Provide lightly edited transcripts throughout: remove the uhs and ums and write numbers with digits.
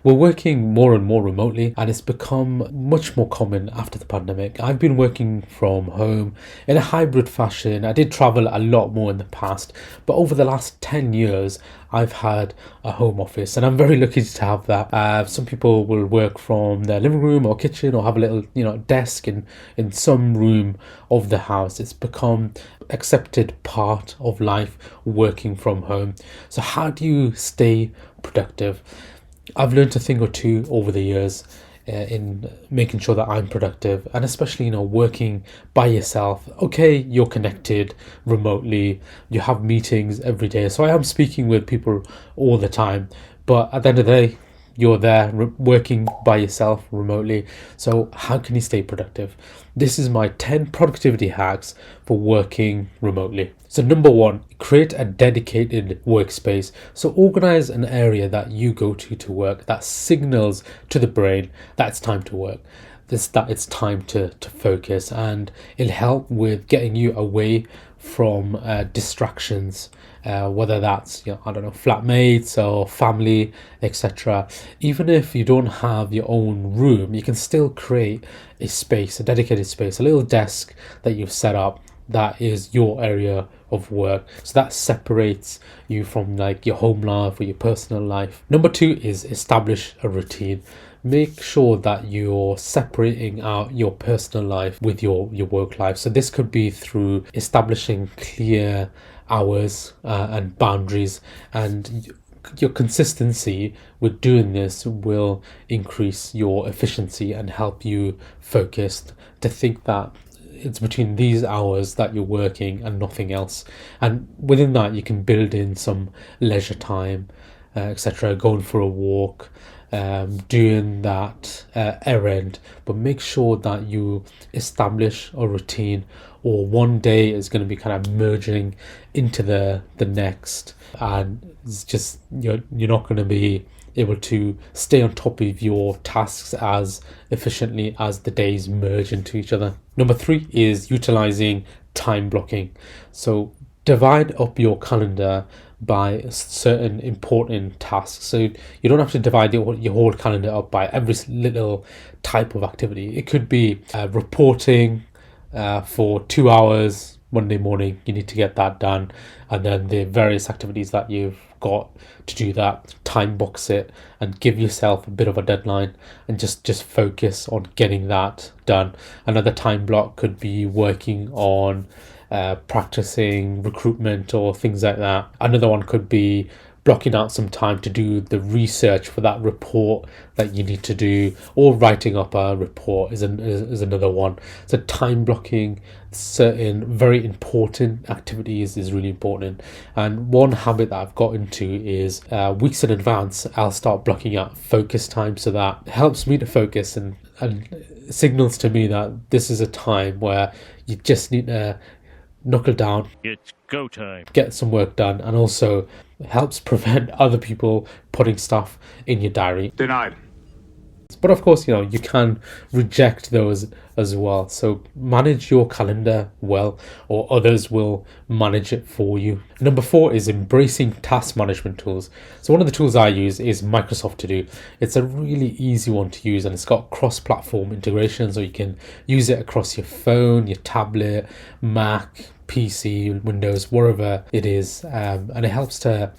We're working more and more remotely, and it's become much more common after the pandemic. I've been working from home in a hybrid fashion. I did travel a lot more in the past, but over the last 10 years, I've had a home office, and I'm very lucky to have that. Some people will work from their living room or kitchen, or have a little, desk in some room of the house. It's become accepted part of life working from home. So how do you stay productive? I've learned a thing or two over the years in making sure that I'm productive, and especially, working by yourself. Okay, you're connected remotely, you have meetings every day. So I am speaking with people all the time, but at the end of the day, you're there working by yourself remotely. So how can you stay productive? This is my 10 productivity hacks for working remotely. So number one, create a dedicated workspace. So organize an area that you go to work that signals to the brain that it's time to work. That it's time to focus, and it'll help with getting you away from distractions, whether that's flatmates or family, etc. Even if you don't have your own room, you can still create a dedicated space, a little desk that you've set up that is your area of work, so that separates you from like your home life or your personal life. Number two is establish a routine. Make sure that you're separating out your personal life with your work life. So this could be through establishing clear hours and boundaries, and your consistency with doing this will increase your efficiency and help you focus to think that it's between these hours that you're working and nothing else. And within that, you can build in some leisure time, etc., going for a walk, doing that errand, but make sure that you establish a routine, or one day is going to be kind of merging into the next, and it's just you're not going to be able to stay on top of your tasks as efficiently as the days merge into each other. Number three is utilizing time blocking. So divide up your calendar by certain important tasks. So you don't have to divide your whole calendar up by every little type of activity. It could be reporting for 2 hours Monday morning. You need to get that done, and then the various activities that you've got to do that, time box it and give yourself a bit of a deadline, and just focus on getting that done. Another time block could be working on practicing recruitment or things like that. Another one could be blocking out some time to do the research for that report that you need to do, or writing up a report is another one. So time blocking certain very important activities is really important. And one habit that I've got into is weeks in advance I'll start blocking out focus time, so that helps me to focus and signals to me that this is a time where you just need to knuckle down, It's go time. get some work done, and also helps prevent other people putting stuff in your diary. Denied. But of course, you can reject those as well. So manage your calendar well, or others will manage it for you. Number four is embracing task management tools. So one of the tools I use is Microsoft To Do. It's a really easy one to use, and it's got cross-platform integration, so you can use it across your phone, your tablet, Mac, PC, Windows, wherever it is, and it helps to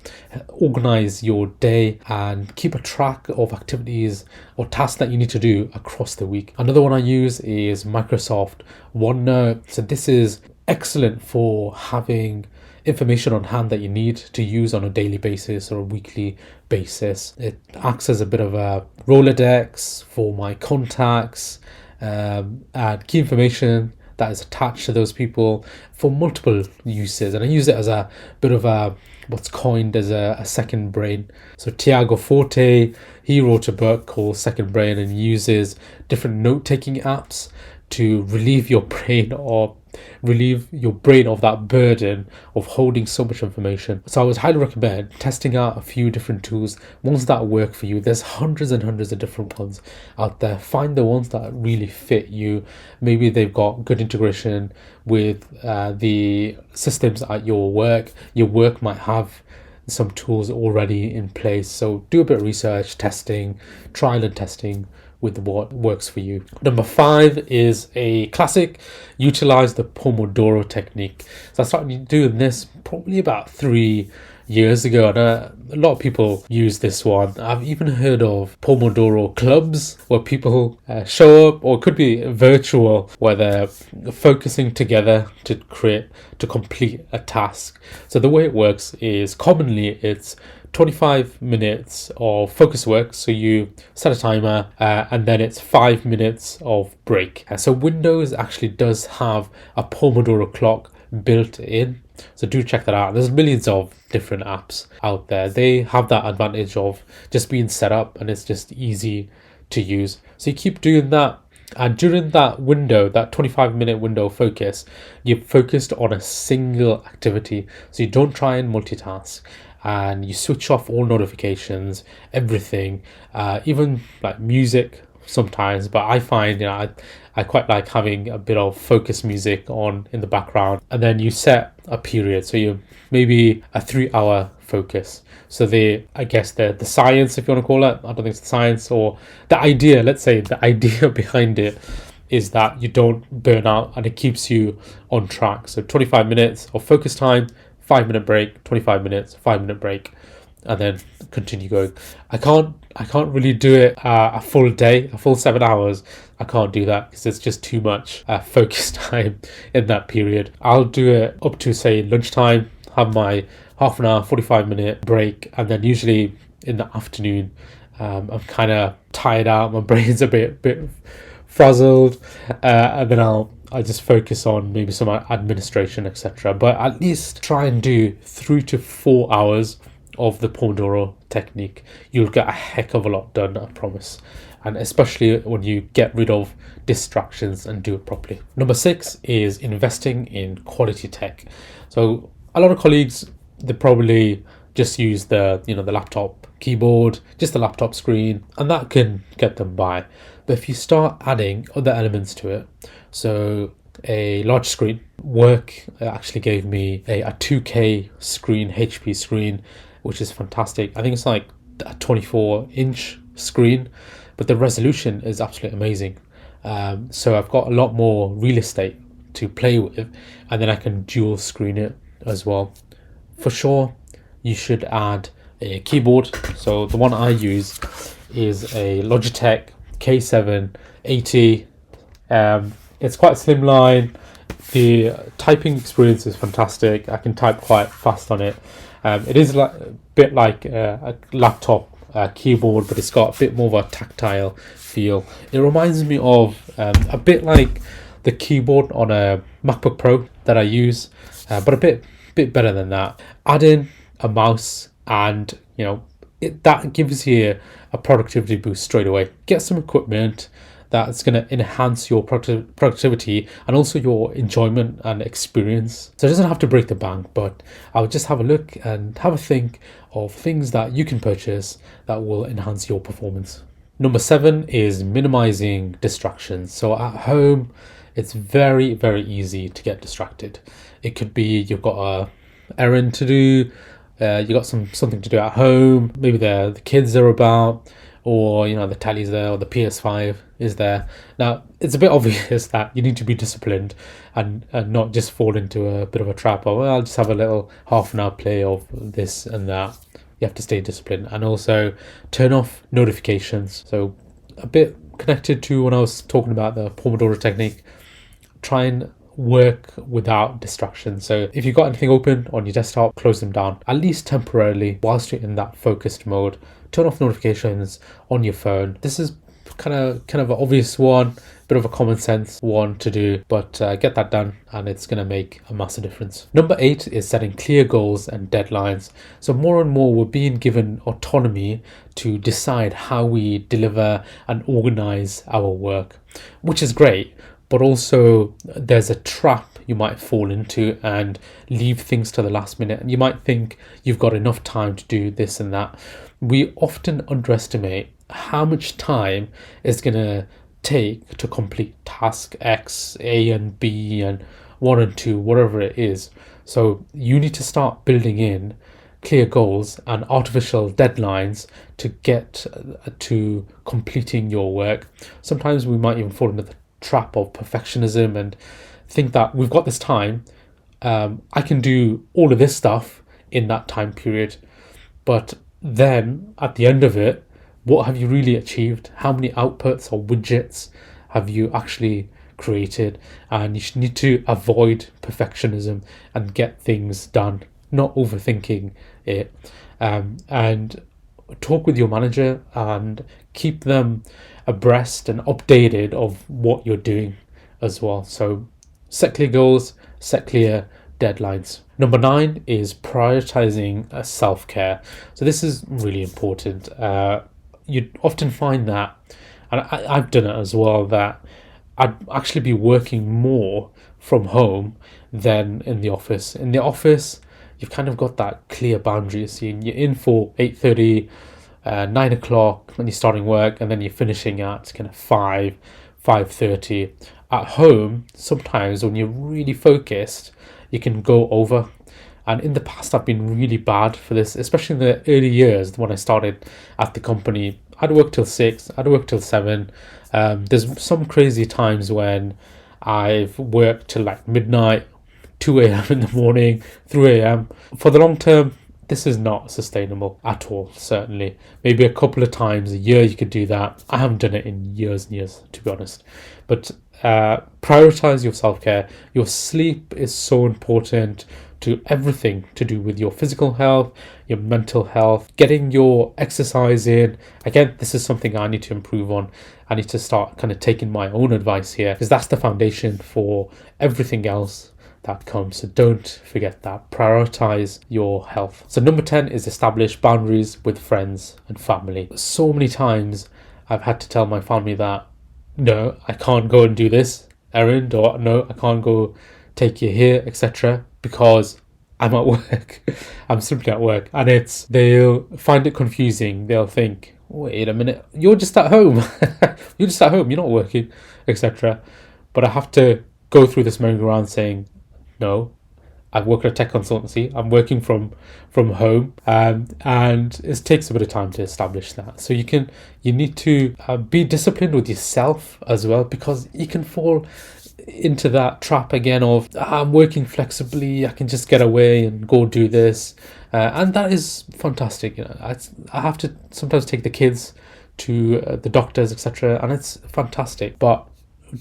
organize your day and keep a track of activities or tasks that you need to do across the week. Another one I use is Microsoft OneNote. So this is excellent for having information on hand that you need to use on a daily basis or a weekly basis. It acts as a bit of a Rolodex for my contacts, and key information that is attached to those people for multiple uses. And I use it as a bit of a what's coined as a second brain. So Tiago Forte, he wrote a book called Second Brain, and uses different note-taking apps to relieve your brain of that burden of holding so much information. So I would highly recommend testing out a few different tools, ones that work for you. There's hundreds and hundreds of different ones out there. Find the ones that really fit you. Maybe they've got good integration with the systems at your work. Your work might have some tools already in place. So do a bit of research, testing, trial and testing with what works for you. Number 5 is a classic. Utilize the Pomodoro technique. So I started doing this probably about 3 years ago, and a lot of people use this one. I've even heard of Pomodoro clubs where people show up, or it could be virtual, where they're focusing together to complete a task. So the way it works is commonly it's 25 minutes of focus work. So you set a timer and then it's 5 minutes of break. So Windows actually does have a Pomodoro clock built in. So do check that out. There's millions of different apps out there. They have that advantage of just being set up and it's just easy to use. So you keep doing that. And during that window, that 25-minute window of focus, you're focused on a single activity. So you don't try and multitask, and you switch off all notifications, everything, even like music sometimes. But I find, I quite like having a bit of focus music on in the background, and then you set a period. So you maybe a 3-hour focus. So I guess the science, if you want to call it, I don't think it's the science, or the idea, let's say the idea behind it is that you don't burn out and it keeps you on track. So 25 minutes of focus time, 5-minute break, 25 minutes, 5-minute break, and then continue going. I can't really do it a full day, a full 7 hours. I can't do that because it's just too much focus time in that period. I'll do it up to, say, lunchtime, have my half an hour, 45-minute break, and then usually in the afternoon, I'm kind of tired out, my brain's a bit frazzled, and then I just focus on maybe some administration, etc. But at least try and do 3 to 4 hours of the Pomodoro technique. You'll get a heck of a lot done, I promise. And especially when you get rid of distractions and do it properly. Number 6 is investing in quality tech. So a lot of colleagues, they probably just use the laptop keyboard, just the laptop screen, and that can get them by. But if you start adding other elements to it, so a large screen, work actually gave me a 2K screen, HP screen, which is fantastic. I think it's like a 24-inch screen, but the resolution is absolutely amazing. So I've got a lot more real estate to play with, and then I can dual screen it as well. For sure, you should add a keyboard. So the one I use is a Logitech K780. It's quite slimline. The typing experience is fantastic. I can type quite fast on it. It is like a bit like a laptop keyboard, but it's got a bit more of a tactile feel. It reminds me of a bit like the keyboard on a MacBook Pro that I use, but a bit better than that. Add in a mouse, and that gives you a productivity boost straight away. Get some equipment that's going to enhance your productivity and also your enjoyment and experience. So it doesn't have to break the bank, but I would just have a look and have a think of things that you can purchase that will enhance your performance. Number 7 is minimizing distractions. So at home, it's very, very easy to get distracted. It could be you've got a errand to do, you got something to do at home, maybe the kids are about, or the telly's there, or the PS5 is there. Now it's a bit obvious that you need to be disciplined and not just fall into a bit of a trap of, well, I'll just have a little half an hour play of this and that. You have to stay disciplined, and also turn off notifications. So a bit connected to when I was talking about the Pomodoro technique, try and work without distractions. So if you've got anything open on your desktop, close them down, at least temporarily, whilst you're in that focused mode. Turn off notifications on your phone. This is kind of an obvious one, bit of a common sense one to do, but get that done and it's going to make a massive difference. Number 8 is setting clear goals and deadlines. So more and more we're being given autonomy to decide how we deliver and organize our work, which is great. But also there's a trap you might fall into and leave things to the last minute. And you might think you've got enough time to do this and that. We often underestimate how much time it's going to take to complete task X, A and B and 1 and 2, whatever it is. So you need to start building in clear goals and artificial deadlines to get to completing your work. Sometimes we might even fall into the trap of perfectionism and think that we've got this time, I can do all of this stuff in that time period. But then at the end of it, what have you really achieved? How many outputs or widgets have you actually created? And you need to avoid perfectionism and get things done, not overthinking it. And talk with your manager and keep them abreast and updated of what you're doing as well. So set clear goals, set clear deadlines. Number 9 is prioritizing self-care. So this is really important. You often find that, and I've done it as well, that I'd actually be working more from home than in the office. In the office, you've kind of got that clear boundary. So you're in for 8:30, 9 o'clock when you're starting work, and then you're finishing at kind of 5:30. At home, sometimes when you're really focused, you can go over. And in the past, I've been really bad for this, especially in the early years when I started at the company. I'd work till 6, I'd work till 7. There's some crazy times when I've worked till like midnight, 2 a.m. in the morning, 3 a.m. For the long term, this is not sustainable at all, certainly. Maybe a couple of times a year you could do that. I haven't done it in years and years, to be honest. But prioritize your self-care. Your sleep is so important to everything to do with your physical health, your mental health, getting your exercise in. Again, this is something I need to improve on. I need to start kind of taking my own advice here, because that's the foundation for everything else that comes. So don't forget that. Prioritize your health. So number 10 is establish boundaries with friends and family. So many times I've had to tell my family that, no, I can't go and do this errand, or no, I can't go take you here, etc., because I'm at work. I'm simply at work. And they'll find it confusing. They'll think, wait a minute, you're just at home. You're just at home, you're not working, etc. But I have to go through this merry-go-round saying, no, I work at a tech consultancy. I'm working from home, and it takes a bit of time to establish that. So you need to be disciplined with yourself as well, because you can fall into that trap again of I'm working flexibly. I can just get away and go do this, and that is fantastic. I have to sometimes take the kids to the doctors, etc., and it's fantastic. But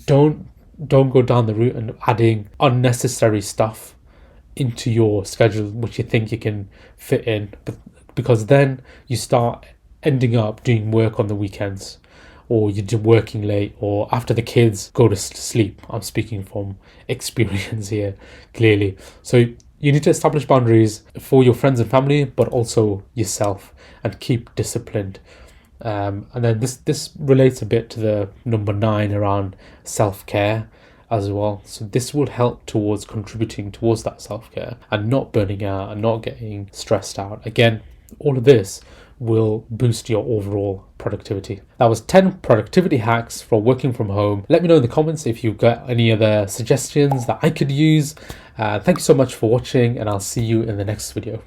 don't go down the route and adding unnecessary stuff into your schedule which you think you can fit in, because then you start ending up doing work on the weekends, or you're working late, or after the kids go to sleep. I'm speaking from experience here, clearly. So you need to establish boundaries for your friends and family, but also yourself, and keep disciplined. And then this relates a bit to the number 9 around self-care as well. So this will help towards contributing towards that self-care and not burning out and not getting stressed out. Again, all of this will boost your overall productivity. That was 10 productivity hacks for working from home. Let me know in the comments if you've got any other suggestions that I could use. Thank you so much for watching, and I'll see you in the next video.